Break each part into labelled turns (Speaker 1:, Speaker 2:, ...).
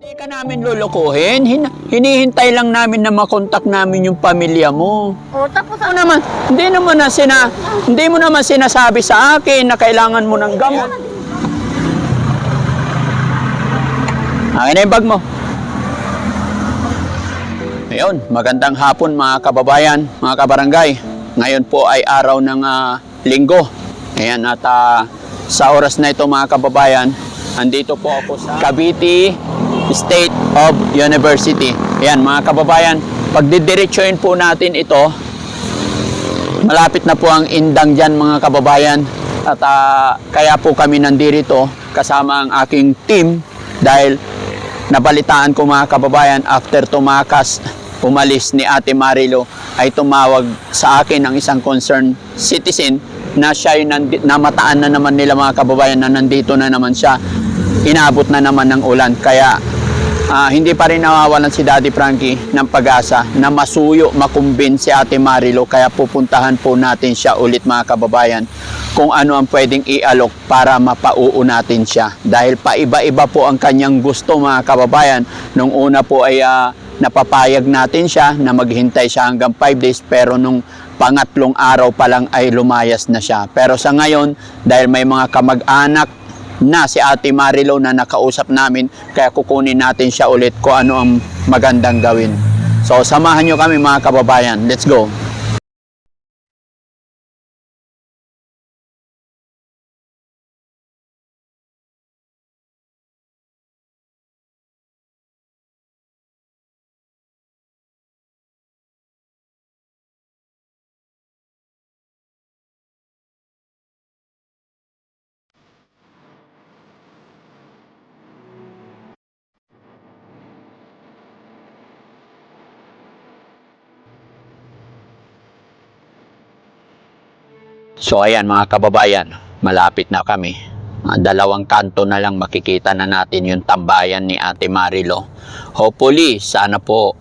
Speaker 1: Hindi ka namin lulukuhin. Hinihintay lang namin na makontak namin yung pamilya mo.
Speaker 2: O, tapos
Speaker 1: Ano naman, hindi mo naman sinasabi sa akin na kailangan mo ng gamot. Akin na yung bag mo. Ayun, magandang hapon mga kababayan, mga kabarangay. Ngayon po ay araw ng linggo. Ayan, at sa oras na ito mga kababayan, andito po ako sa Cavite State of University. Ayan mga kababayan, pagdidiretsuhin po natin ito, malapit na po ang indang dyan mga kababayan. At kaya po kami nandito kasama ang aking team dahil nabalitaan ko mga kababayan, after umalis ni Ate Marilo, ay tumawag sa akin ang isang concerned citizen na siya yung namataan na naman nila mga kababayan na nandito na naman siya. Inaabot na naman ng ulan. Kaya hindi pa rin nawawalan si Daddy Frankie ng pag-asa na masuyo, makumbin si Ate Marilo. Kaya pupuntahan po natin siya ulit mga kababayan kung ano ang pwedeng ialok para mapauo natin siya. Dahil paiba-iba po ang kanyang gusto mga kababayan. Nung una po ay napapayag natin siya na maghintay siya hanggang 5 days, pero nung pangatlong araw pa lang ay lumayas na siya. Pero sa ngayon, dahil may mga kamag-anak na si Ate Marilo na nakausap namin, kaya kukunin natin siya ulit kung ano ang magandang gawin. So samahan nyo kami mga kababayan. Let's go! So ayan mga kababayan, malapit na kami. Dalawang kanto na lang makikita na natin yung tambayan ni Ate Marilo. Hopefully, sana po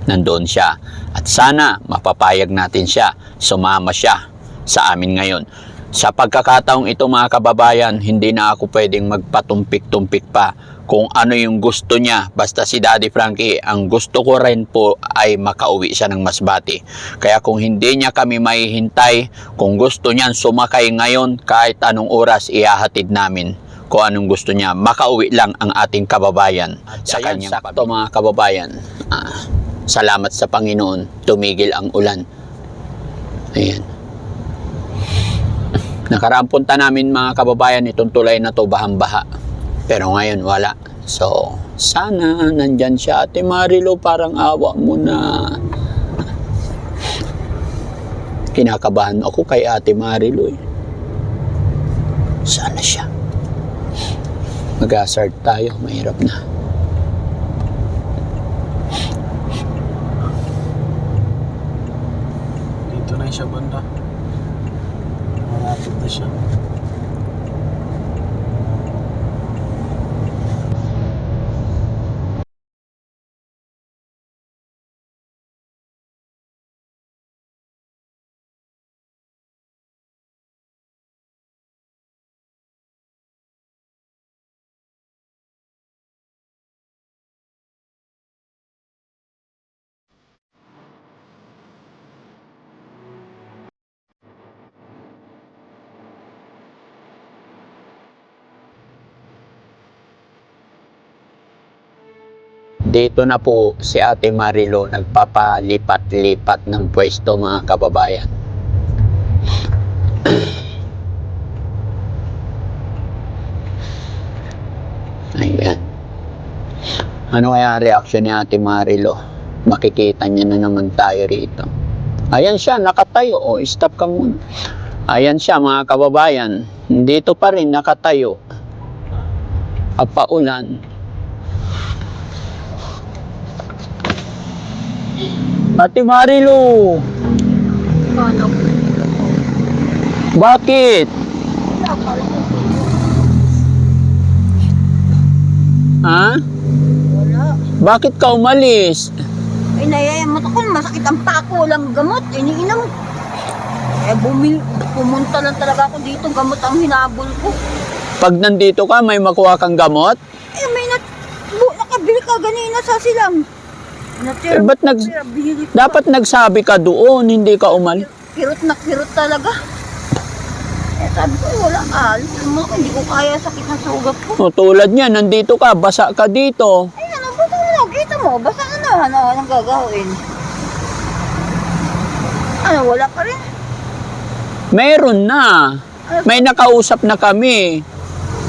Speaker 1: nandoon siya. At sana mapapayag natin siya, sumama siya sa amin ngayon. Sa pagkakataong ito mga kababayan, hindi na ako pwedeng magpatumpik-tumpik pa kung ano yung gusto niya. Basta si Daddy Frankie, ang gusto ko rin po ay makauwi siya ng Masbate. Kaya kung hindi niya kami mahihintay, kung gusto niyan sumakay ngayon, kahit anong oras ihahatid namin kung anong gusto niya. Makauwi lang ang ating kababayan sa kanyang sakto mga kababayan. Salamat sa Panginoon, tumigil ang ulan. Ayan. Nakaraang punta namin mga kababayan, itong tulay na to bahang-baha. Pero ngayon wala. So, sana nandyan siya. Ate Marilo, parang awa mo na. Kinakabahan ako kay Ate Marilo eh. Sana siya. Mag-hazard tayo, mahirap na.
Speaker 3: Dito na siya banda. Malapit na siya.
Speaker 1: Dito na po si Ate Marilo nagpapalipat-lipat ng pwesto mga kababayan. Ayan. Ano kaya reaction ni Ate Marilo? Makikita niya na naman tayo rito. Ayan siya, nakatayo. O, stop ka muna. Ayan siya mga kababayan. Dito pa rin nakatayo. Papaulan. Ate Marilo!
Speaker 2: Ano?
Speaker 1: Bakit? Ha?
Speaker 2: Wala.
Speaker 1: Bakit ka umalis?
Speaker 2: Ay, nayayamot ako. Masakit ang pako. Walang gamot. Iniinom. Pumunta lang talaga ako dito. Gamot ang hinabol ko.
Speaker 1: Pag nandito ka, may makuha kang gamot?
Speaker 2: Eh, may nakabili kanina sa silang.
Speaker 1: Eh, ba't dapat nagsabi ka doon, hindi ka umalis?
Speaker 2: Kirot na kirot talaga. Eh, sabi ko, wala alis. Hindi ko kaya sakit ng sugat ko.
Speaker 1: O, tulad niya, nandito ka, basa ka dito.
Speaker 2: Ay, ano ba ito? Kita mo, basta anong gagawin? Ano, wala pa rin?
Speaker 1: Meron na. May nakausap na kami.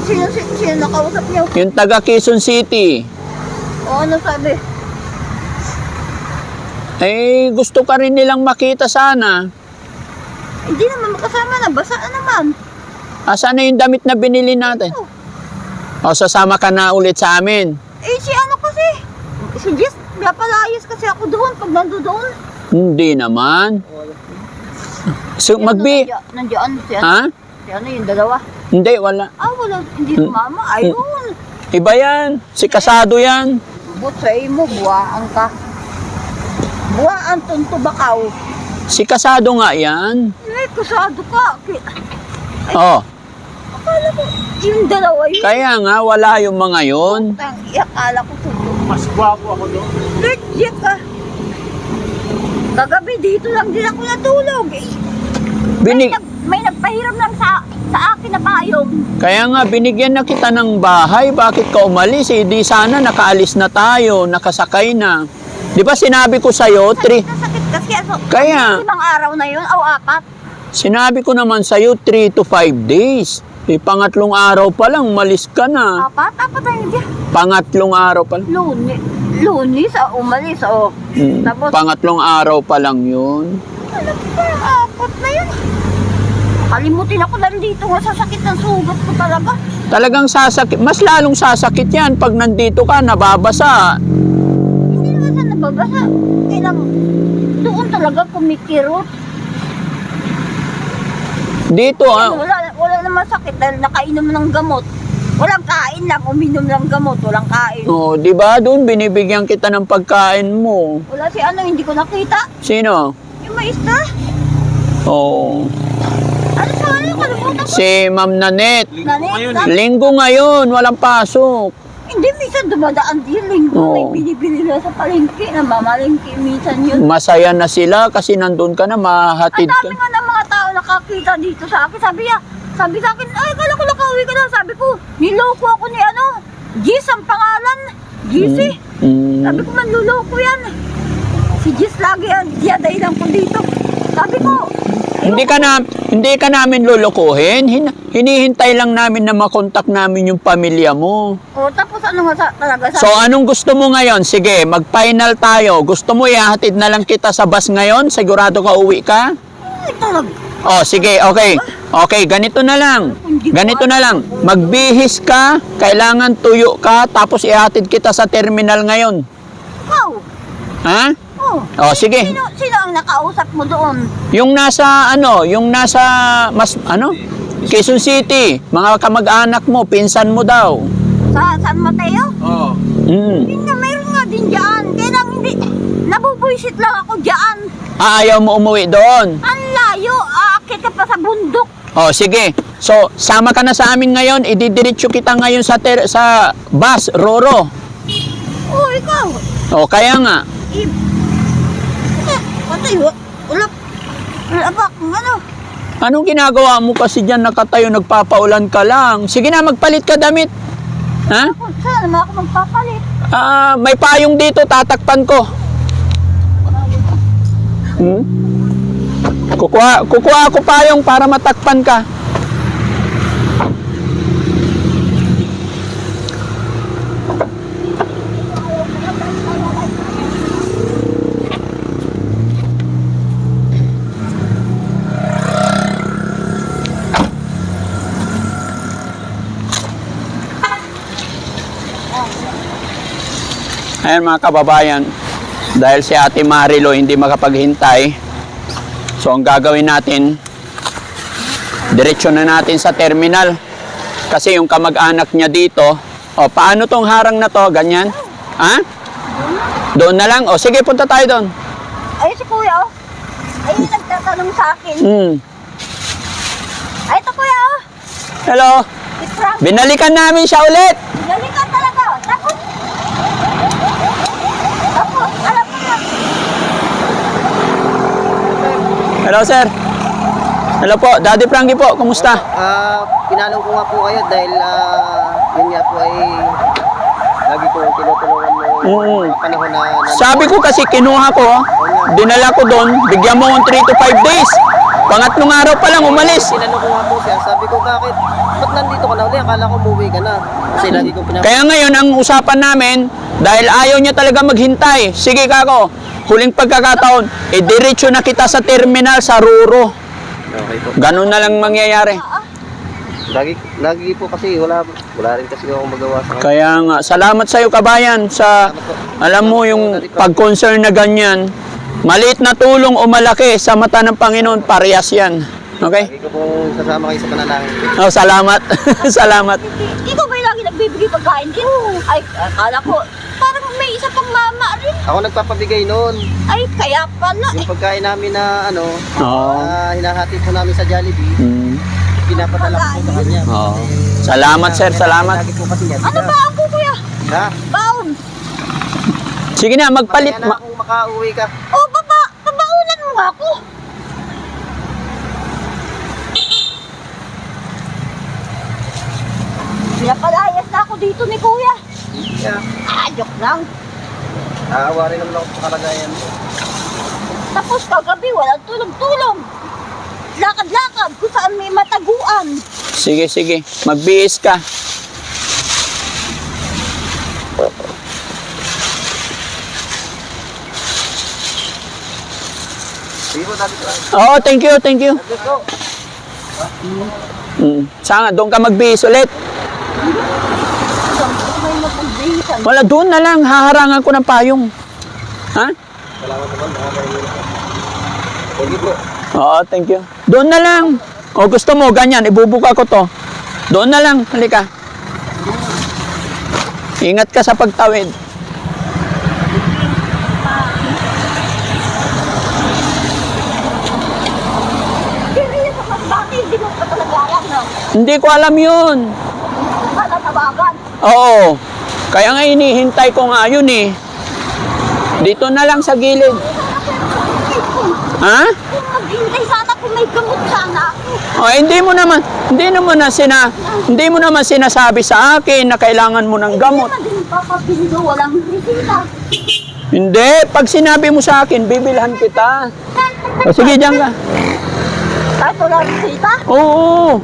Speaker 2: Sino nakausap niyo?
Speaker 1: Yung taga Quezon City.
Speaker 2: O, ano sabi?
Speaker 1: Eh, gusto ka rin nilang makita sana.
Speaker 2: Hindi naman makasama na, basa na naman.
Speaker 1: Asan na yung damit na binili natin? O, sasama ka na ulit sa amin.
Speaker 2: Eh, si ano kasi? Si Jess, napalayas kasi ako doon pag nandoon.
Speaker 1: Hindi naman. So,
Speaker 2: Nandiyan, si ano?
Speaker 1: Ha?
Speaker 2: Si ano yung dalawa?
Speaker 1: Hindi, wala.
Speaker 2: Ah, wala, hindi sumama. Ayun.
Speaker 1: Iba yan. Si Kasado yan.
Speaker 2: But sa mo, buwaan ka. Buwaan tunto bakaw.
Speaker 1: Si Kasado nga yan.
Speaker 2: Eh, kusado ka.
Speaker 1: Oh,
Speaker 2: Akala ko, yung dalawa yun.
Speaker 1: kaya nga, wala yung mga yun.
Speaker 2: Akala ko tunto.
Speaker 3: Mas gwapo ako doon.
Speaker 2: Legit ka. Kagabi dito lang din ako natulog. Eh. May nagpahiram lang sa akin na payong.
Speaker 1: Kaya nga, binigyan na kita ng bahay. Bakit ka umalis? Eh, di sana nakaalis na tayo, nakasakay na. Di ba sinabi ko sa'yo,
Speaker 2: Sakit kasi.
Speaker 1: Kaya-
Speaker 2: Limang araw na yun, o 4.
Speaker 1: sinabi ko naman sa'yo, 3 to 5 days. Eh, pangatlong araw pa lang, umalis ka na.
Speaker 2: 4 tayo dyan.
Speaker 1: Pangatlong araw pa lang.
Speaker 2: Lunis, umalis, Tapos,
Speaker 1: Pangatlong araw pa lang yun.
Speaker 2: ano ba, 4 na yun. Kalimutin ako lang dito nga sa sakit ng sugat ko talaga.
Speaker 1: Talagang sasakit. Mas lalong sasakit yan pag nandito ka, nababasa.
Speaker 2: Hindi naman sa nababasa. Kailang doon talaga kumikirot.
Speaker 1: Dito,
Speaker 2: Wala naman sakit dahil nakainom ng gamot. Walang kain lang, uminom ng gamot, walang kain.
Speaker 1: oh, di ba? Doon binibigyan kita ng pagkain mo.
Speaker 2: Wala si ano, hindi ko nakita.
Speaker 1: Sino?
Speaker 2: Yung maestra.
Speaker 1: Oh,
Speaker 2: Ano sa ano, kalimutan ko.
Speaker 1: si Ma'am Nanette.
Speaker 3: Ngayon
Speaker 2: Naneta.
Speaker 1: Linggo ngayon, walang pasok.
Speaker 2: Hindi, minsan dumadaan din linggo.
Speaker 1: Oo.
Speaker 2: May binibili na sa palengke, namamalengke minsan yun.
Speaker 1: Masaya na sila kasi nandun ka na,
Speaker 2: Ang
Speaker 1: mahatid
Speaker 2: dami
Speaker 1: ka.
Speaker 2: nga ng mga tao nakakita dito sa akin. Sabi sa akin, ay, kala ko nakauwi ka na. Sabi ko, niloko ako ni ano, Gis ang pangalan. Gisi. Sabi ko, manluloko yan. Si Gis lagi yan, siya dahilan ko dito. Sabi ko,
Speaker 1: Hindi ka namin lulukuhin. Hinihintay lang namin na makontak namin yung pamilya mo.
Speaker 2: tapos ano nga talaga
Speaker 1: So, anong gusto mo ngayon? Sige, mag-final tayo. Gusto mo ihatid na lang kita sa bus ngayon? Sigurado ka uwi ka?
Speaker 2: Ay, talaga.
Speaker 1: Oh, sige, okay. Okay, ganito na lang. Ganito na lang. Magbihis ka, kailangan tuyo ka, tapos ihatid kita sa terminal ngayon.
Speaker 2: Wow.
Speaker 1: Ha?
Speaker 2: Oh.
Speaker 1: Oh, sige.
Speaker 2: Sino ang nakausap mo doon?
Speaker 1: Yung nasa Quezon City, mga kamag-anak mo, pinsan mo daw.
Speaker 2: Sa San Mateo?
Speaker 3: Oo.
Speaker 2: Hindi nga, mayroon nga din dyan. Kaya lang hindi, nabubuisit lang ako dyan.
Speaker 1: Ayaw mo umuwi doon.
Speaker 2: Ang layo, aakit ka pa sa bundok.
Speaker 1: Oh, sige. So, sama ka na sa amin ngayon, ididiretso kita ngayon sa bus, Roro.
Speaker 2: Oh, ikaw.
Speaker 1: Oh, kaya nga.
Speaker 2: Patay, wala ba kung ano?
Speaker 1: Anong ginagawa mo kasi dyan nakatayo, nagpapaulan ka lang? Sige na, magpalit ka damit. Ha?
Speaker 2: Saan naman ako magpapalit?
Speaker 1: May payong dito, tatakpan ko. Kukuha ako payong para matakpan ka. Ayan mga kababayan, dahil si Ate Marilo hindi makapaghintay, so ang gagawin natin, diretso na natin sa terminal. Kasi yung kamag-anak niya dito, paano tong harang na to, ganyan? Ha? Doon na lang? Sige, punta tayo doon.
Speaker 2: Ay, si Kuya, Ay, nagtatanong sa akin. Ay, ito Kuya,
Speaker 1: Hello?
Speaker 2: Si Frank.
Speaker 1: Binalikan namin siya ulit.
Speaker 2: Galing ka talaga. Tapos,
Speaker 1: Hello, sir. Hello po. Daddy Frankie po. Kumusta?
Speaker 4: Pinanong ko nga po kayo dahil yun nga po ay lagi ko tinutulungan mo mga panahon na
Speaker 1: Sabi ko kasi kinuha ko, dinala ko doon, bigyan mo ng 3 to 5 days. Pangatlong araw pa lang umalis.
Speaker 4: Tinanong ko nga po siya, sabi ko bakit? Ba't nandito ka na uli? Akala ko umuwi ka na. Kasi lagi ko
Speaker 1: Kaya ngayon, ang usapan namin, dahil ayaw niya talaga maghintay, sige kako, huling pagkakataon, diretso na kita sa terminal sa Ruro.
Speaker 4: Okay po.
Speaker 1: Ganun na lang mangyayari.
Speaker 4: Lagi po kasi wala rin kasi akong magawa sa kanya.
Speaker 1: Kaya nga, salamat sa iyo kabayan sa, alam mo yung pag-concern na ganyan, maliit na tulong o malaki sa mata ng Panginoon, parehas yan. Okay?
Speaker 4: Lagi ko pong sasama kayo sa panalangin.
Speaker 1: Oh, salamat. Salamat.
Speaker 2: Ikaw ba yung lagi nagbibigay pagkain din? Ay, akala ko, parang may isa pang mama rin.
Speaker 4: Ako nagpapabigay noon.
Speaker 2: Ay, kaya pala.
Speaker 4: Yung pagkain namin na
Speaker 1: Oo.
Speaker 4: hinahati po namin sa Jollibee, pinapadala ko po sa kanya.
Speaker 1: Oo. Salamat, sir. Salamat.
Speaker 4: Lagi po kasi niya.
Speaker 2: Ano ba ako, kuya?
Speaker 4: Ha?
Speaker 2: Baon.
Speaker 1: Sige na, magpalit.
Speaker 4: Kaya na kung makauwi ka.
Speaker 2: O, babaunan mo nga ako. Pinapalayas na ako dito ni kuya.
Speaker 4: Yeah.
Speaker 2: Joke lang.
Speaker 4: Aawa rin naman ako sa kalagayan mo.
Speaker 2: Tapos kagabi, walang tulong-tulong. Lakad-lakad kung saan may mataguan.
Speaker 1: Sige, sige. Magbihis ka.
Speaker 4: Sige po, dati ko.
Speaker 1: Oo, thank you, thank you.
Speaker 4: Let's go.
Speaker 1: Saan nga, doon ka magbihis ulit.
Speaker 2: May mapagbihisan.
Speaker 1: Wala, doon na lang. Haharangan ko ng payong. Ha?
Speaker 4: Salamat naman, nakakainin ako. Sige po.
Speaker 1: Oo, thank you. Doon na lang. O gusto mo, ganyan, ibubuka ko to. Doon na lang, halika. Ingat ka sa pagtawid.
Speaker 2: Bakit hindi mo pa talaga alam, no?
Speaker 1: Hindi ko alam yun.
Speaker 2: Para tawagan.
Speaker 1: Oo. Kaya nga hinihintay ko nga yun eh. Dito na lang sa gilid. Ha?
Speaker 2: Kung maghintay sana, kung may gamot sana ako.
Speaker 1: O, hindi mo naman sinasabi sa akin na kailangan mo ng gamot.
Speaker 2: Hindi naman din papabili ko, walang resita.
Speaker 1: Hindi, pag sinabi mo sa akin, bibilhan kita. O sige, diyan ka.
Speaker 2: Kahit walang resita?
Speaker 1: Oo.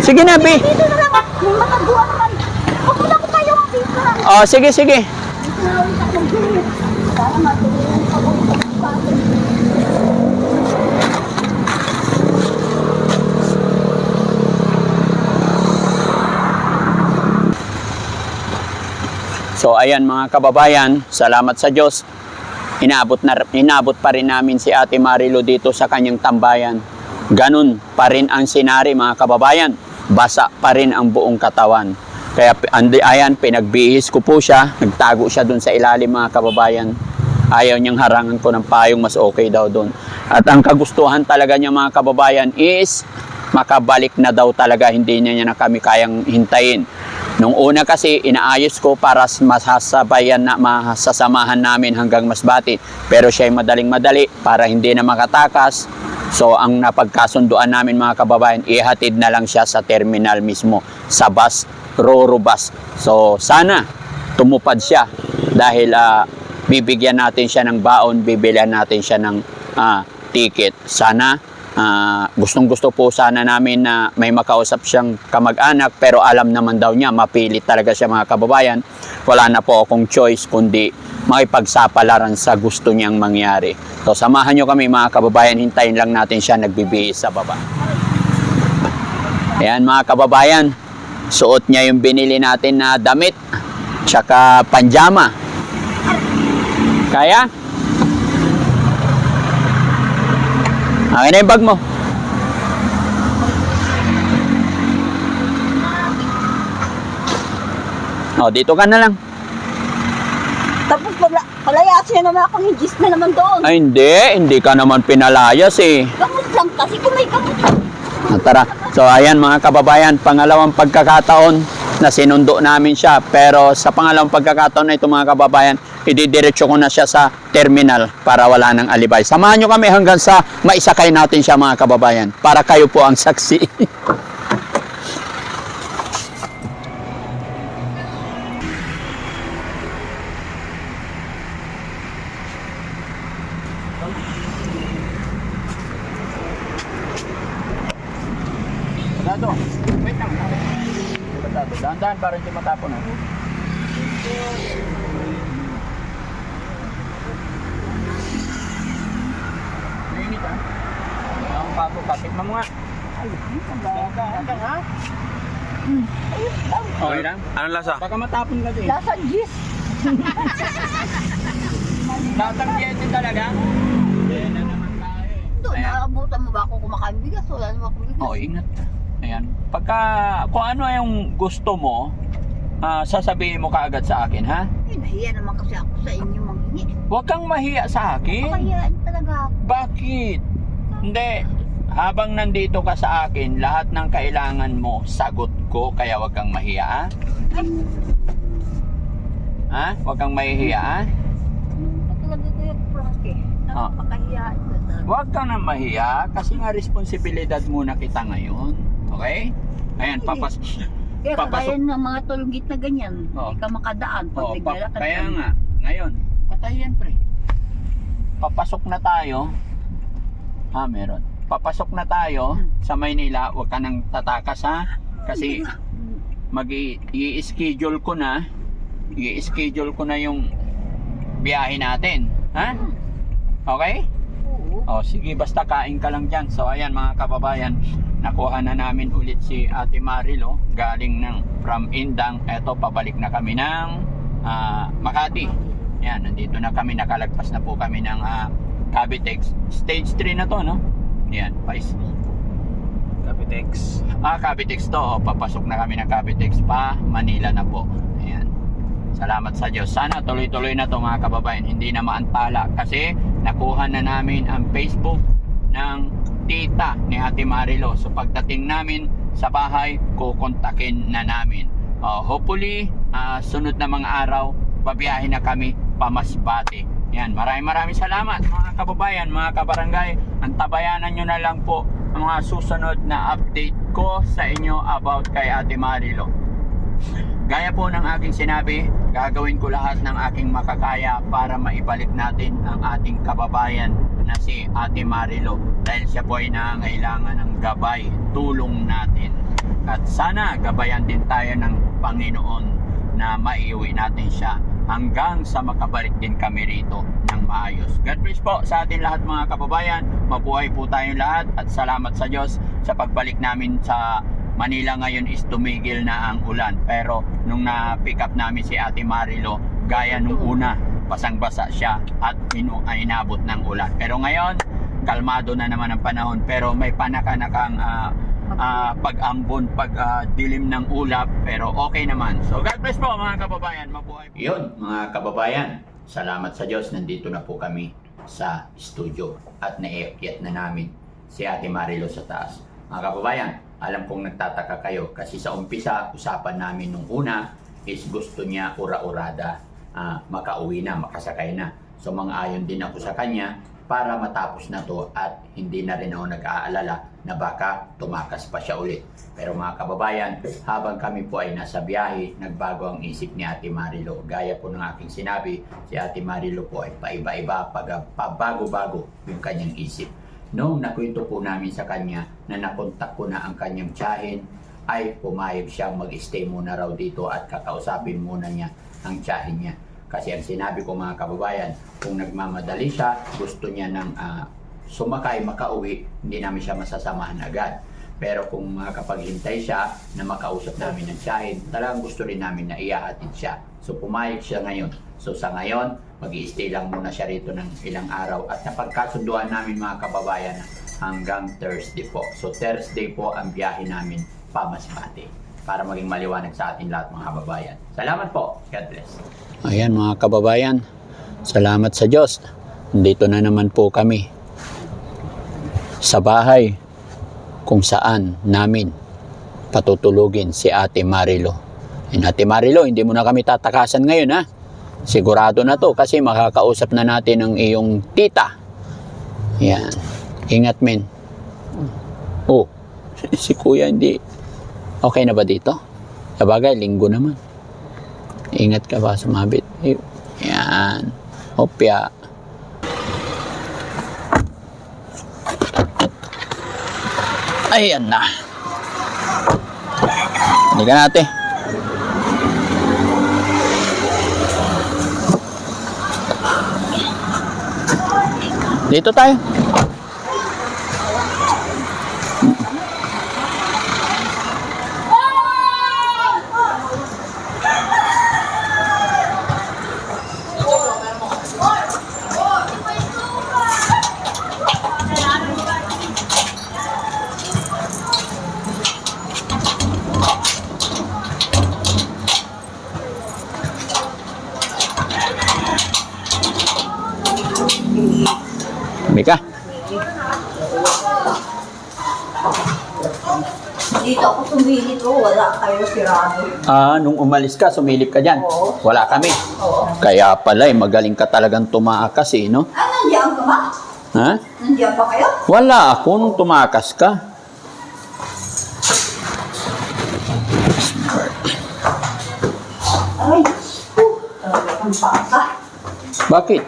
Speaker 1: Sige na, Bi.
Speaker 2: Dito na lang, may mataguan naman. Huwag na ko kayo dito lang.
Speaker 1: O, sige, sige.
Speaker 2: Dito na lang sa gilid. Para matulungan ako sa akin.
Speaker 1: So ayan mga kababayan, salamat sa Diyos. Inabot pa rin namin si Ate Marilo dito sa kanyang tambayan. Ganun pa rin ang sinari mga kababayan. Basa pa rin ang buong katawan. Kaya ayan, pinagbihis ko po siya. Nagtago siya dun sa ilalim mga kababayan. Ayaw niyang harangan ko ng payong, mas okay daw dun. At ang kagustuhan talaga niya mga kababayan is makabalik na daw talaga. Hindi niya na kami kayang hintayin. Nung una kasi, inaayos ko para masasamahan namin hanggang Masbate. Pero siya ay madaling-madali para hindi na makatakas. So, ang napagkasunduan namin mga kababayan, ihatid na lang siya sa terminal mismo, sa bus, Roro bus. So, sana tumupad siya dahil bibigyan natin siya ng baon, bibilihan natin siya ng ticket. Sana gustong-gusto po sana namin na may makausap siyang kamag-anak, pero alam naman daw niya, mapilit talaga siya mga kababayan. Wala na po akong choice kundi makipagsapalaran sa gusto niyang mangyari. So samahan niyo kami mga kababayan, hintayin lang natin siya nagbibihis sa baba. Ayan mga kababayan, suot niya yung binili natin na damit, tsaka panjama. Kaya? Akin na yung bag mo. O, dito ka na lang.
Speaker 2: Tapos palayasin naman ako ni Gis na naman doon.
Speaker 1: Ay, hindi ka naman pinalayas eh.
Speaker 2: Gamot lang kasi kung may gamot.
Speaker 1: Tara. So, ayan mga kababayan, pangalawang pagkakataon na sinundo namin siya. Pero sa pangalawang pagkakataon na ito mga kababayan, ididiretso ko na siya sa terminal para wala nang alibay. Samahan nyo kami hanggang sa maisakay natin siya mga kababayan para kayo po ang saksi. Dado, wait lang. Dado, dahan-dahan para hindi matapon. Mainit ha? Ang bago, katikman mo nga. Dahan-dahan ha? Okay lang?
Speaker 3: Anong lasa?
Speaker 1: Baka matapon ka din.
Speaker 2: Lasang gis.
Speaker 1: Lasang din talaga? Hindi na naman tayo eh.
Speaker 2: Doon,
Speaker 1: Ayan.
Speaker 2: naabutan mo ba ako kumakain bigas? Wala naman akong bigas.
Speaker 1: Oo, ingat ka. Ayan. Pagka, kung ano yung gusto mo, sasabihin mo kaagad sa akin, ha?
Speaker 2: Eh, nahiya naman kasi ako sa inyo manghingi.
Speaker 1: Huwag kang mahiya sa akin.
Speaker 2: Makahiyaan talaga ako.
Speaker 1: Bakit? Hindi. Habang nandito ka sa akin, lahat ng kailangan mo, sagot ko, kaya huwag kang mahiya, ha? Ha? Huwag kang mahihiya, ha?
Speaker 2: Talaga Kuya Frank eh. Napakahiyaan ka talaga.
Speaker 1: Huwag kang na mahiya, kasi nga responsibilidad muna kita ngayon. Okay? Ayan,
Speaker 2: Kaya
Speaker 1: papasok.
Speaker 2: kagaya ng mga tulgit na ganyan,
Speaker 1: Oo.
Speaker 2: hindi ka makadaan pag
Speaker 1: Oh,
Speaker 2: naglalakad
Speaker 1: kaya
Speaker 2: ka.
Speaker 1: nga, ngayon, patay yan pre. Papasok na tayo. Meron. Papasok na tayo sa Maynila, huwag ka nang tatakas ha. Kasi i-schedule ko na yung biyahe natin. Ha? Okay?
Speaker 2: Oo.
Speaker 1: O sige, basta kain ka lang dyan. So ayan mga kababayan, nakuha na namin ulit si Ate Marilo galing from Indang. Eto, pabalik na kami ng Makati. Yan, nandito na kami, nakalagpas na po kami ng Cavitex. Stage 3 na to, no? Yan, Pais.
Speaker 3: Capitex.
Speaker 1: Cavitex to. Papasok na kami ng Cavitex pa. Manila na po. Ayan. Salamat sa Diyos. Sana tuloy-tuloy na to mga kababayan. Hindi na maantala. Kasi nakuha na namin ang Facebook ng tita ni Ate Marilo. So pagdating namin sa bahay, kukontakin na namin. Hopefully, sunod na mga araw, babiyahin na kami pamasbate. Yan, maraming salamat mga kababayan, mga kabarangay. Antabayanan nyo na lang po ang mga susunod na update ko sa inyo about kay Ate Marilo. Gaya po ng aking sinabi, gagawin ko lahat ng aking makakaya para maibalik natin ang ating kababayan na si Ate Marilo, dahil siya po ay nangailangan ng gabay, tulong natin. At sana gabayan din tayo ng Panginoon na maiuwi natin siya hanggang sa makabalik din kami rito ng maayos. God bless po sa atin lahat mga kababayan. Mabuhay po tayong lahat at salamat sa Diyos sa pagbalik namin sa Manila ngayon is tumigil na ang ulan. Pero nung na-pick up namin si Ate Marilo, gaya nung una, basang-basa siya at inabot ng ulan. Pero ngayon, kalmado na naman ang panahon, pero may panakanakang pag-ambon, pag-dilim ng ulap, pero okay naman. So God bless po mga kababayan, mabuhay po. Yun mga kababayan, salamat sa Diyos, nandito na po kami sa studio at naiakyat na namin si Ate Marilo sa taas. Mga kababayan, alam kong nagtataka kayo kasi sa umpisa, usapan namin nung una is gusto niya ura-urada, makauwi na, makasakay na. So mang-ayon din ako sa kanya para matapos na to at hindi na rin ako nag-aalala na baka tumakas pa siya ulit. Pero mga kababayan, habang kami po ay nasa biyahe, nagbago ang isip ni Ate Marilo. Gaya po ng aking sinabi, si Ate Marilo po ay paiba-iba, pabago-bago yung kanyang isip. Noong nakwento po namin sa kanya na nakontak ko na ang kanyang tiyahin, ay pumayag siyang mag-stay muna raw dito at kakausapin muna niya ang tiyahin niya. Kasi ang sinabi ko mga kababayan, kung nagmamadali siya, gusto niya ng sumakay, makauwi, hindi namin siya masasamahan agad. Pero kung makapaghintay siya na makausap namin ng tiyahin, talagang gusto rin namin na iyahatid siya. So pumayag siya ngayon. So sa ngayon, mag-i-stay lang muna siya rito ng ilang araw at napagkasunduan namin mga kababayan hanggang Thursday po. So Thursday po ang biyahe namin pamasbate para maging maliwanag sa atin lahat mga kababayan. Salamat po. God bless. Ayan mga kababayan, salamat sa Diyos. Dito na naman po kami sa bahay kung saan namin patutulugin si Ate Marilo. And Ate Marilo, hindi mo na kami tatakasan ngayon ha. sigurado na to kasi makakausap na natin ang iyong tita. Yan. Ingat, men. Oh, si kuya hindi. Okay na ba dito? Sabagay, linggo naman. Ingat ka ba, sumabit. Yan. Hopya. Ayan na. Halika natin. Dito tayo. Mika.
Speaker 2: Dito ako sumilip ko, wala kayo sirado.
Speaker 1: Nung umalis ka, sumilip ka dyan.
Speaker 2: Oo.
Speaker 1: Wala kami.
Speaker 2: Oo.
Speaker 1: Kaya pala, magaling ka talagang tumakas eh, no?
Speaker 2: Nandiyan ka ba?
Speaker 1: Ha?
Speaker 2: Nandiyan pa kayo?
Speaker 1: Wala ako nung tumakas ka.
Speaker 2: Ay, talaga kang paka.
Speaker 1: Bakit?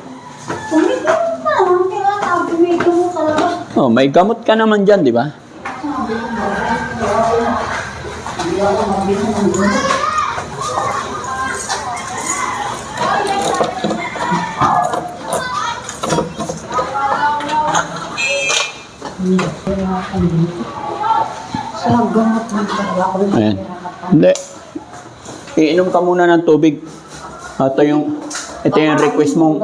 Speaker 2: Sumilip ka naman, kaya sabi mo talaga.
Speaker 1: Oh, may gamot ka naman dyan, di ba?
Speaker 2: Sa gamot ng talaga ako.
Speaker 1: Ayan. Hindi. Iinom ka muna ng tubig. Ito yung request mong...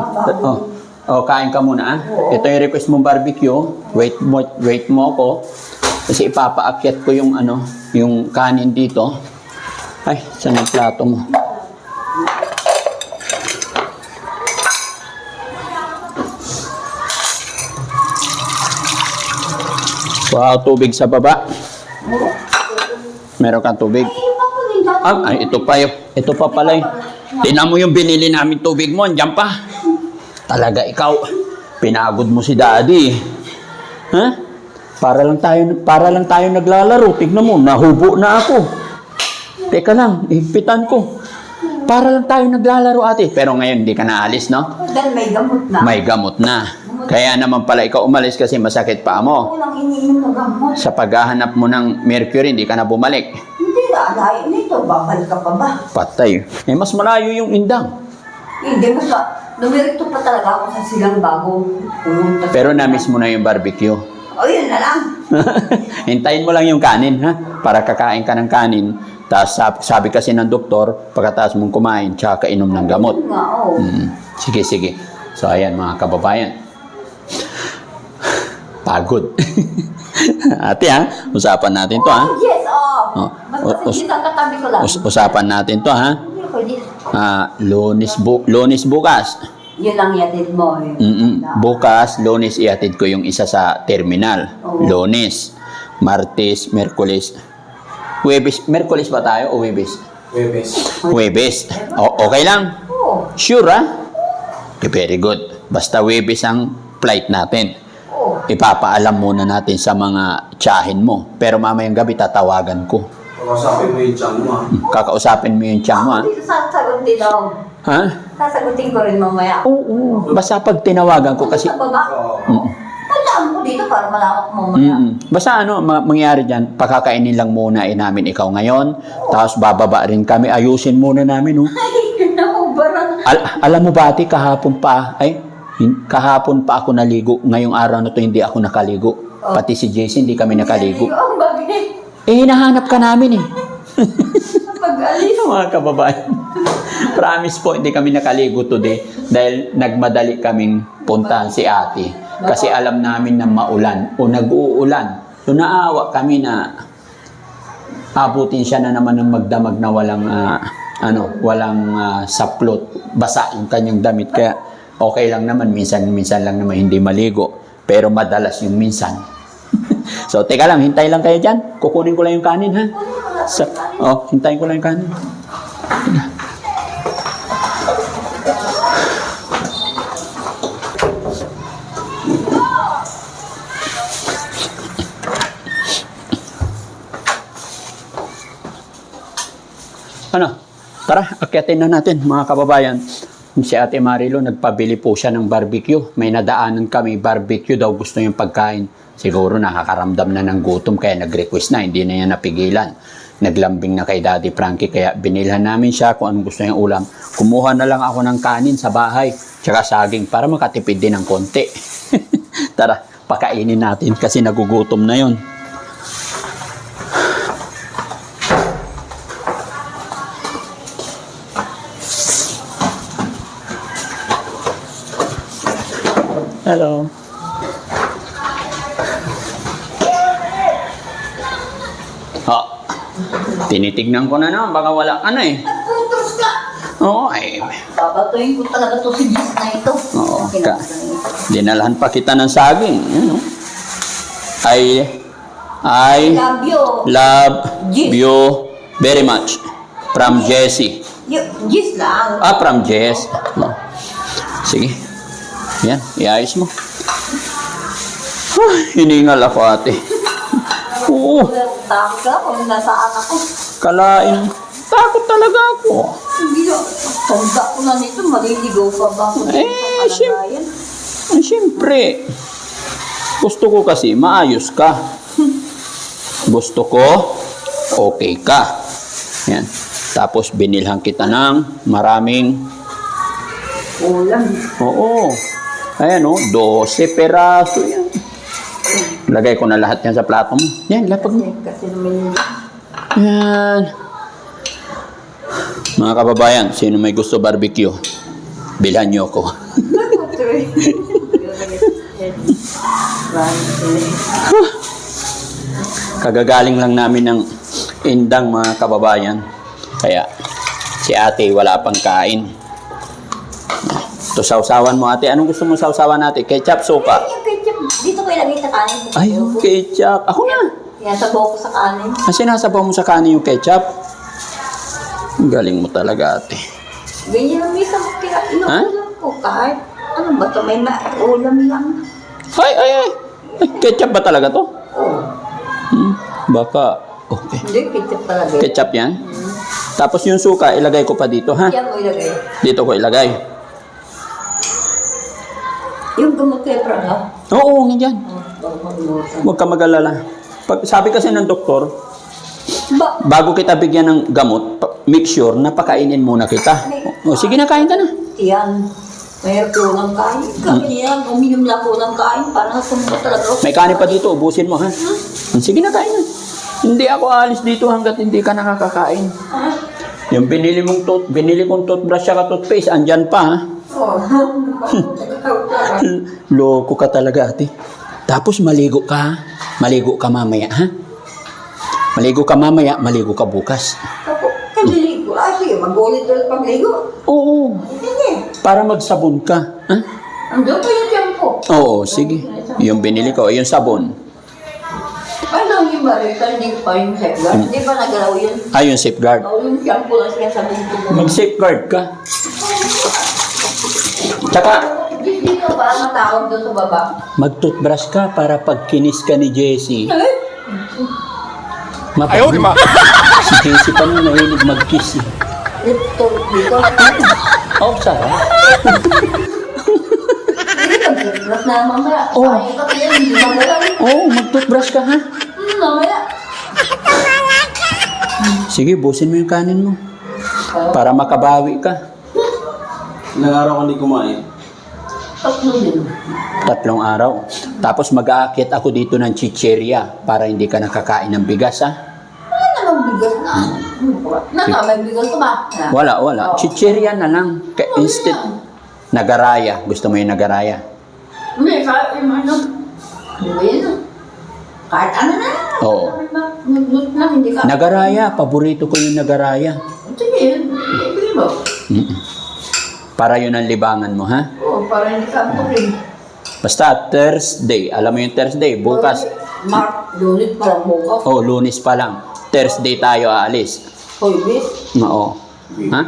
Speaker 1: kain ka muna ah. Ito yung request mong barbecue. Wait mo ako. Kasi ipapaakyat ko yung yung kanin dito. Ay, saan ang plato mo? Wow, tubig sa baba. Meron kang tubig. Ito pa yun. Ito pa pala yun. Tingnan mo yung binili namin tubig mo. Andiyan pa. Talaga ikaw. Pinagod mo si daddy. Ha? Para lang tayo naglalaro. Tignan mo, nahubo na ako. Teka lang, higpitan ko. Para lang tayo naglalaro, ate. Pero ngayon, hindi ka naalis, no?
Speaker 2: Dahil may gamot na.
Speaker 1: May gamot na. Kaya naman pala ikaw umalis kasi masakit pa mo.
Speaker 2: Ako lang iniinom na gamot.
Speaker 1: Sa paghahanap mo ng mercury, hindi ka na bumalik.
Speaker 2: Hindi na, dahil nito, babalik ka pa ba?
Speaker 1: Patay. Mas malayo yung indang.
Speaker 2: Hindi mo sa... Numerito pa talaga ako sa silang bago pumunta.
Speaker 1: Pero na-miss mo na yung barbecue.
Speaker 2: O, yun na lang.
Speaker 1: Hintayin mo lang yung kanin, ha? Para kakain ka ng kanin. Tapos sabi kasi ng doktor, pagkatapos mong kumain, tsaka kainom ng gamot.
Speaker 2: Nga, oo.
Speaker 1: Sige, sige. So, ayan mga kababayan. Pagod. Ate, ha? Usapan natin to, ha?
Speaker 2: Oh, yes, oo.
Speaker 1: Oh.
Speaker 2: Basta sige, katabi ko lang.
Speaker 1: Usapan natin to, ha?
Speaker 2: Hindi ko din.
Speaker 1: Lunes bukas.
Speaker 2: Yun ang yatid mo eh.
Speaker 1: Bukas, Lunes, ihatid ko yung isa sa terminal.
Speaker 2: Oo.
Speaker 1: Lunes, Martes, Merkulis. Huwebes, Merkulis ba tayo o Huwebes?
Speaker 3: Webes.
Speaker 1: Huwebes. Okay lang?
Speaker 2: Oo.
Speaker 1: Sure, ha? Okay, very good. Basta Huwebes ang flight natin.
Speaker 2: Oo.
Speaker 1: Ipapaalam muna natin sa mga tiyahin mo. Pero mamayang gabi tatawagan ko.
Speaker 3: Pagkasapin mo yung tiyan mo ah.
Speaker 1: Kakausapin mo yung tiyang mo, ha?
Speaker 2: Dito sasagot din ako.
Speaker 1: Ha?
Speaker 2: Sasagutin ko rin mamaya.
Speaker 1: Oo. Basta pag tinawagan ko kasi...
Speaker 2: Sa baba?
Speaker 1: Mm.
Speaker 2: Tandaan mo dito para malawak mo mamaya.
Speaker 1: Basta mangyari dyan, pakakainin lang muna namin ikaw ngayon. Tapos bababa rin kami. Ayusin muna namin, oh.
Speaker 2: Ay, naubaran.
Speaker 1: Alam mo ba, ate, kahapon pa ako naligo. Ngayong araw na to hindi ako nakaligo. Pati si Jason, hindi kami nakaligo.
Speaker 2: Ang bagay.
Speaker 1: Hinahanap ka namin, eh.
Speaker 2: Pag-alis.
Speaker 1: Mga kababayan. Promise po, hindi kami nakaligo today dahil nagmadali kaming puntahan si ate. Kasi alam namin na maulan o nag-uulan. So naawa kami na abutin siya na naman ng magdamag na walang saplot, basa yung kanyang damit. Kaya okay lang naman, minsan lang naman hindi maligo. Pero madalas yung minsan. So teka lang, hintay lang kayo dyan. Kukunin ko lang yung kanin, ha? Hintayin ko lang yung kanin. Ano? Tara, akyatin na natin mga kababayan. Si Ate Marilo, nagpabili po siya ng barbecue. May nadaanan kami, barbecue daw gusto yung pagkain. Siguro nakakaramdam na ng gutom kaya nag-request na, hindi na niya napigilan. Naglambing na kay Daddy Frankie kaya binilhan namin siya kung anong gusto niyang ulam. Kumuha na lang ako ng kanin sa bahay, tsaka saging para makatipid din ng konti. Tara, pakainin natin kasi nagugutom na yon. Hello. Tinitignan ko na naman, baka wala ka na eh.
Speaker 2: Putos ka!
Speaker 1: Oo, ay.
Speaker 2: Babatuhin ko talaga to si Gis na ito.
Speaker 1: Oo, dinalahan pa kita ng saging. Ano? I
Speaker 2: Love you.
Speaker 1: love
Speaker 2: Gis.
Speaker 1: you very much. From Jessie.
Speaker 2: Gis lang.
Speaker 1: From Jess. Oh. Sige. Yan, iayos mo. Hiningal ako, ate. Oo.
Speaker 2: Takot ka kung nasaan ako.
Speaker 1: Kalain. Takot talaga ako.
Speaker 2: Hindi na. Tanda ko na nito, maliligaw pa ba ako dito
Speaker 1: Eh,
Speaker 2: sa kalagayan?
Speaker 1: Siyempre. Gusto ko kasi maayos ka. Gusto ko okay ka. Yan. Tapos binilhan kita ng maraming
Speaker 2: Ulam.
Speaker 1: oo. Ayan o, 12 peraso yan. Lagay ko na lahat yan sa plato mo. Yan, lapag mo.
Speaker 2: Kasi naman
Speaker 1: Yan. Mga kababayan, sino may gusto barbecue? Bilhan niyo ako. Kagagaling lang namin ng indang mga kababayan. Kaya si ate wala pang kain. Ito sausawan mo ate. Anong gusto mo sausawan natin? Ketchup, suka?
Speaker 2: yung ketchup, dito ko ilagay sa kanin.
Speaker 1: Ay, yung ketchup. Ako na.
Speaker 2: Yan, sabaw ko sa kanin.
Speaker 1: Kasi nasabaw mo sa kanin yung ketchup. Ang galing mo talaga ate.
Speaker 2: Ganyan ang minsan inuulam ko kahit ano ba ito, may ulam lang.
Speaker 1: Ay, ketchup ba talaga to?
Speaker 2: Oh,
Speaker 1: Baka, okay.
Speaker 2: hindi, ketchup talaga.
Speaker 1: Ketchup yan. Tapos yung suka, ilagay ko pa dito, ha?
Speaker 2: Yan mo ilagay.
Speaker 1: Dito ko ilagay.
Speaker 2: Yung gamot kay Prada.
Speaker 1: Oo, ganyan. Huwag ka mag-alala. Sabi kasi ng doktor,
Speaker 2: Ba,
Speaker 1: bago kita bigyan ng gamot, make sure na pakainin muna kita. O, sige na, kain ka na.
Speaker 2: yan. Mayroon ko ng kain. Kami yan, uminom lang ko ng kain. Parang sumpa talaga ako.
Speaker 1: May kanin pa dito, ubusin mo, ha? Sige na, kain na. Hindi ako alis dito hanggat hindi ka nakakakain. Yung binili kong toothbrush at toothpaste, andyan pa, ha?
Speaker 2: Oh.
Speaker 1: Loko ka talaga, ate. Tapos maligo ka, ha? Maligo ka mamaya, ha? Maligo ka mamaya, maligo ka bukas.
Speaker 2: Ako, kaliligo. Sige, mag-ulit ulit pagligo.
Speaker 1: Oo,
Speaker 2: Hindi.
Speaker 1: para magsabon ka, ha?
Speaker 2: Andun pa yung shampoo.
Speaker 1: Oo, sige. Yung binili ko, yung sabon.
Speaker 2: Ano yung barita, hindi pa yung safeguard? Hindi ba nagalaw yun?
Speaker 1: Ay, yung safeguard.
Speaker 2: O yung shampoo lang siya sabihin ko.
Speaker 1: Mag-safeguard ka. Tsaka,
Speaker 2: Dito ba matawag doon sa baba?
Speaker 1: mag-toothbrush ka para pag kinis ka ni Jessie.
Speaker 3: Ayaw, di ba?
Speaker 1: Si Jessie pa nung nahilig mag-kiss. Eh.
Speaker 2: Ito, dito.
Speaker 1: Oh, sarap.
Speaker 2: Hindi ka biglas na mamaya.
Speaker 1: Oh.
Speaker 2: Ay, kasi yan, hindi magalaw.
Speaker 1: Oo, mag-toothbrush ka, ha?
Speaker 2: Mamaya.
Speaker 1: Sige, busin mo yung kanin mo. Para makabawi ka.
Speaker 3: Ilang araw ka hindi kumain?
Speaker 2: Tatlo din.
Speaker 1: 3 araw. Tapos mag-aakyat ako dito ng chicheria para hindi ka nakakain ng bigas, ha?
Speaker 2: Wala namang bigas na. May bigas ka ba?
Speaker 1: Wala. Chicheria na lang. Instead, nagaraya. Gusto mo yung nagaraya?
Speaker 2: Hindi, kahit yung ano. Hindi yun. Kahit ano na.
Speaker 1: Oo.
Speaker 2: Nag-loot lang, hindi ka.
Speaker 1: Nagaraya. Paborito ko yung nagaraya.
Speaker 2: Sige, ibigay mo.
Speaker 1: Para yun ang libangan mo, ha?
Speaker 2: Oo, para hindi ka rin.
Speaker 1: Basta Thursday. Alam mo yung Thursday? Bukas.
Speaker 2: Lunes pa lang bukas.
Speaker 1: Oh, Lunes pa lang. Thursday tayo aalis.
Speaker 2: Hoy, bis.
Speaker 1: Oo. Ha?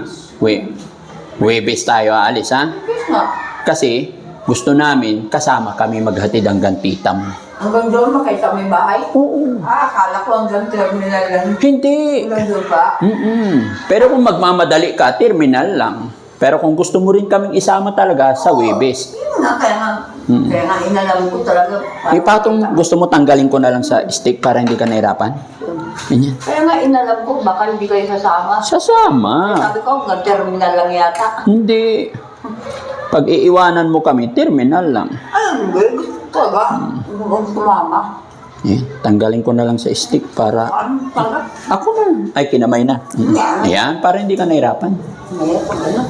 Speaker 1: Webes tayo aalis, ha?
Speaker 2: Bis nga.
Speaker 1: Kasi gusto namin kasama kami maghatid hanggang tita mo.
Speaker 2: Hanggang doon makita mo yung bahay?
Speaker 1: Oo.
Speaker 2: Akala ko hanggang terminal lang.
Speaker 1: Hindi.
Speaker 2: Hanggang doon pa?
Speaker 1: Pero kung magmamadali ka, terminal lang. Pero kung gusto mo rin kaming isama talaga sa Webes.
Speaker 2: Yun nga, kaya nga inalam ko talaga.
Speaker 1: Ipatong gusto mo tanggalin ko na lang sa stick para hindi ka nahirapan. Ganyan.
Speaker 2: Kaya nga inalam ko, baka hindi kayo sasama.
Speaker 1: Sasama.
Speaker 2: Sabi ko, hanggang terminal lang yata.
Speaker 1: Hindi. Pag iiwanan mo kami, terminal lang.
Speaker 2: Ay, hindi. Gusto ko talaga. Huwag sumama.
Speaker 1: Tanggalin ko na lang sa stick para...
Speaker 2: Ano talaga?
Speaker 1: Ako na. Ay, kinamay na. Ayan, para hindi ka nahirapan.
Speaker 2: Ngayon ko gano'n.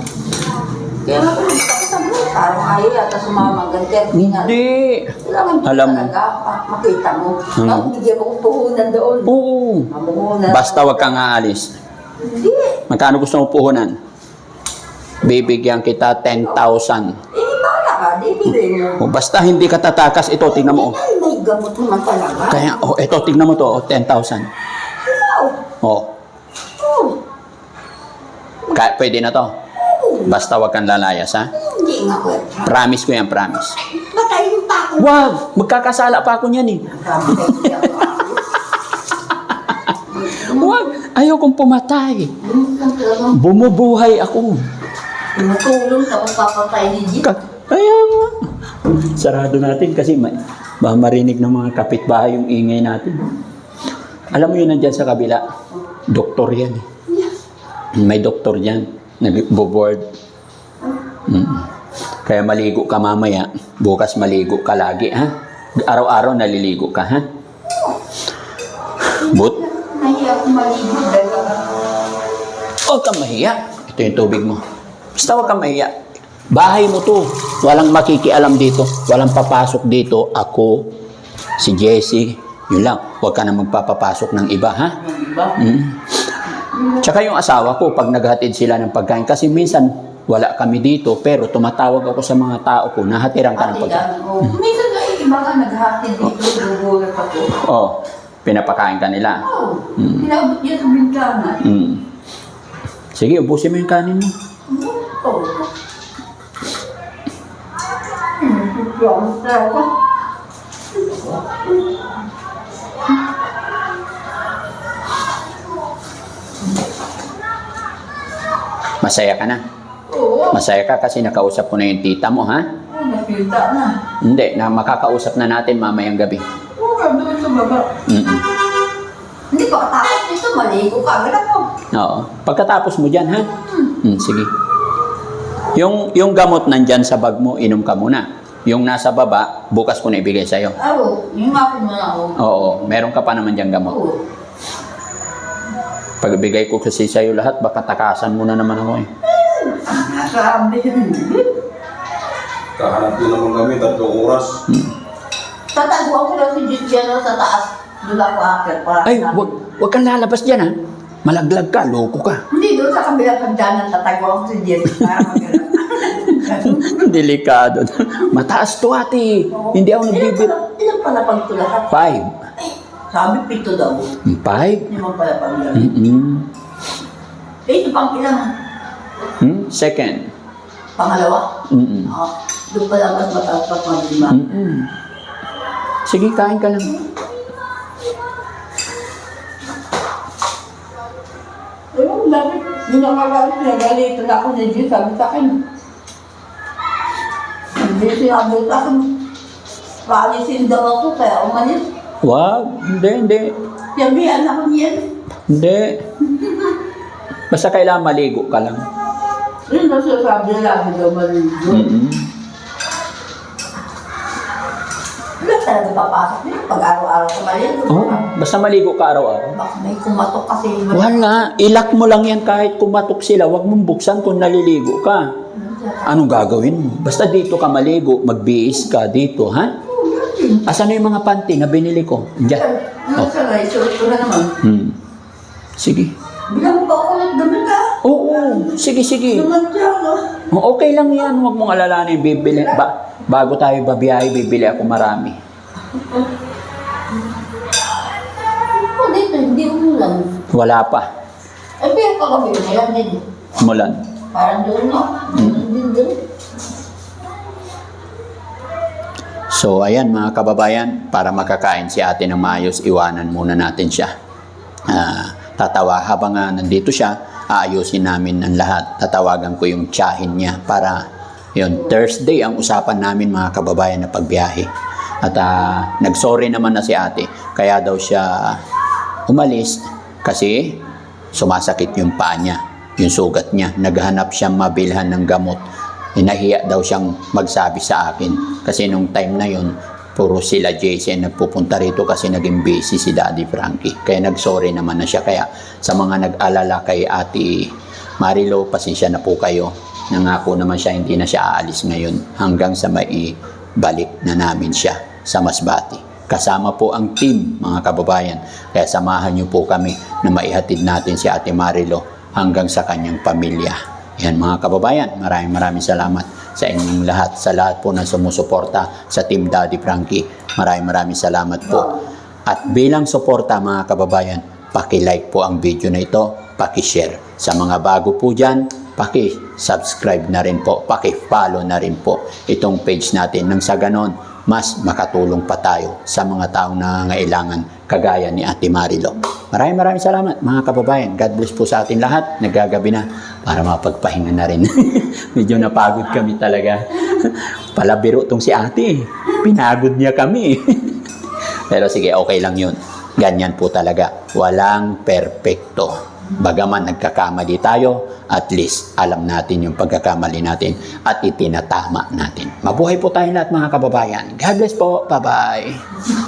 Speaker 2: Kaya nga kung sabi mo, parang ayaw yata sumama hanggang terminal.
Speaker 1: Hindi.
Speaker 2: Kailangan din
Speaker 1: Alam mo.
Speaker 2: talaga makita mo. Bakit bigyan mo kong puhunan doon?
Speaker 1: Oo.
Speaker 2: Mamuhunan.
Speaker 1: Basta wag kang aalis.
Speaker 2: Hindi.
Speaker 1: Magkano gusto mo puhunan? Bibigyan kita 10,000.
Speaker 2: Bala ka, di bigay mo.
Speaker 1: Basta hindi ka tatakas. Ito, tingnan mo.
Speaker 2: Ay, may gamot naman talaga.
Speaker 1: Kaya, ito, tingnan mo to. 10,000.
Speaker 2: Wow. Oh,
Speaker 1: Pwede na to. Basta wag kang lalayas, ha?
Speaker 2: hindi nga ko.
Speaker 1: Promise ko yan, promise.
Speaker 2: Patayin pa ako.
Speaker 1: Wag! Magkakasala pa ako niyan, eh. Wag! Ayaw kong pumatay. Bumubuhay ako.
Speaker 2: Tumutulong tapos papatay ni Jeep.
Speaker 1: Kaya nga. Sarado natin kasi baka marinig ng mga kapitbahay yung ingay natin. Alam mo yun nandyan sa kabila? Doktor yan, eh. May doktor dyan. Nag-board. Kaya maligo ka mamaya. Bukas maligo ka lagi, ha? Araw-araw naliligo ka, ha?
Speaker 2: Nahiya akong maligo dalawa.
Speaker 1: Huwag kang mahiya. Ito yung tubig mo. Basta huwag kang mahiya. Bahay mo to. Walang makikialam dito. Walang papasok dito. Ako, si Jessie. Yun lang. Huwag ka na magpapapasok ng iba, ha? Tsaka yung asawa ko, pag naghatid sila ng pagkain, kasi minsan wala kami dito, pero tumatawag ako sa mga tao ko, nahatiran ka ng pagkain.
Speaker 2: Minsan nga iba ka naghatid dito, gugulat ako.
Speaker 1: Oo, pinapakain ka nila.
Speaker 2: Oo, pinabot niya sa bintana.
Speaker 1: Sige, ubusin mo yung kanin mo.
Speaker 2: Oo. Talaga.
Speaker 1: Masaya ka na.
Speaker 2: Oo.
Speaker 1: Masaya ka kasi nakausap ko na yung tita mo, ha?
Speaker 2: Oo, nakita na.
Speaker 1: Hindi, na makakausap na natin mamayang gabi.
Speaker 2: Oo, doon sa baba. Hindi pa katapos nito, maligo ka. Agad ako.
Speaker 1: Oo. Pagkatapos mo dyan, ha? Sige. Yung gamot nandyan sa bag mo, inom ka muna. Yung nasa baba, bukas ko na ibigay sa'yo.
Speaker 2: Oo, yung ako mo na ako.
Speaker 1: Oo, meron ka pa naman dyan gamot.
Speaker 2: Oo.
Speaker 1: Pag ibigay ko kasi sa'yo lahat, baka takasan mo na naman ako, eh.
Speaker 2: Nakasabi yun.
Speaker 3: Kahanap din naman kami, 3 oras.
Speaker 2: Tataguan ko lang si Jeep dyan sa taas. Doon ako akit.
Speaker 1: Ay, wag kang lalabas dyan, ha? Malaglag ka, loko ka.
Speaker 2: Hindi, doon sa kabilang kandanan tataguan ko si Jeep. Para magana.
Speaker 1: Delikado. Mataas to, ate. Hindi ako nagbibiro.
Speaker 2: Ilan pala pag ito lahat?
Speaker 1: 5.
Speaker 2: Sabi 7 daw.
Speaker 1: 5?
Speaker 2: Limang pala pag gano'n. Ito pang ilang
Speaker 1: Second.
Speaker 2: pangalawa? Doon pala mas mataas pa pang 5.
Speaker 1: Sige, kain ka lang.
Speaker 2: Ayun, dami. Yung nakagalitan na ako ni Jeep, sabi sa akin. Hindi sinabi sa akin. Paalisin daw ako, kaya umalis.
Speaker 1: Wag. Hindi.
Speaker 2: Sabihan ako niyan.
Speaker 1: Hindi. Basta kailangan maligo ka lang.
Speaker 2: Yun na sabi lang, daw maligo. Wala talaga papasok niya pag araw-araw ka maligo.
Speaker 1: Oh, basta maligo ka araw-araw.
Speaker 2: Baka may kumatok kasi.
Speaker 1: Wala. Ilak mo lang yan kahit kumatok sila. Huwag mong buksan kung naliligo ka. Anong gagawin mo? Basta dito ka maligo, magbihis ka dito, ha? Asan na yung mga panty na binili ko? Diyan.
Speaker 2: Ano sa rice? Ito na naman.
Speaker 1: Sige.
Speaker 2: Bilang mo ba ako nagdamit ka?
Speaker 1: Oo. Sige.
Speaker 2: Naman siya, no?
Speaker 1: Okay lang yan. Huwag mong alalahanin. Bibili. Bago tayo babiyahe, bibili ako marami.
Speaker 2: Ako dito, hindi umulan.
Speaker 1: Wala pa.
Speaker 2: Eh, pero kagabi, ulan din.
Speaker 1: Mulan.
Speaker 2: Parang doon, no? Doon din.
Speaker 1: So ayan mga kababayan, para makakain si ate ng maayos, iwanan muna natin siya. Tatawa habang nandito siya, aayusin namin ang lahat. Tatawagan ko yung tiyahin niya para yun, Thursday ang usapan namin mga kababayan na pagbiyahe. At nagsorry naman na si ate, kaya daw siya umalis kasi sumasakit yung paa niya, yung sugat niya. Naghanap siya mabilhan ng gamot. Nahiya daw siyang magsabi sa akin kasi nung time na yun, puro sila JC nagpupunta rito kasi naging busy si Daddy Frankie. Kaya nagsorry naman na siya. Kaya sa mga nag-alala kay Ate Marilo, pasensya na po kayo. Nangako naman siya, hindi na siya aalis ngayon hanggang sa maibalik na namin siya sa Masbate. Kasama po ang team, mga kababayan. Kaya samahan niyo po kami na maihatid natin si Ate Marilo hanggang sa kanyang pamilya. Yan mga kababayan, maraming salamat sa inyong lahat, sa lahat po na sumusuporta sa Team Daddy Frankie. Maraming salamat po. At bilang suporta mga kababayan, paki-like po ang video na ito, paki-share. Sa mga bago po dyan, paki-subscribe na rin po, paki-follow na rin po itong page natin. Nang sa ganon, mas makatulong pa tayo sa mga taong nangangailangan kagaya ni Ate Marilo. Maraming salamat mga kababayan. God bless po sa atin lahat. Naggagabi na para mapagpahinga na rin. Medyo napagod kami talaga. Palabiro tong si ate. Pinagod niya kami. Pero sige, okay lang yun. Ganyan po talaga. Walang perpekto. Bagaman nagkakamali tayo, at least alam natin yung pagkakamali natin at itinatama natin. Mabuhay po tayo lahat mga kababayan. God bless po. Bye-bye.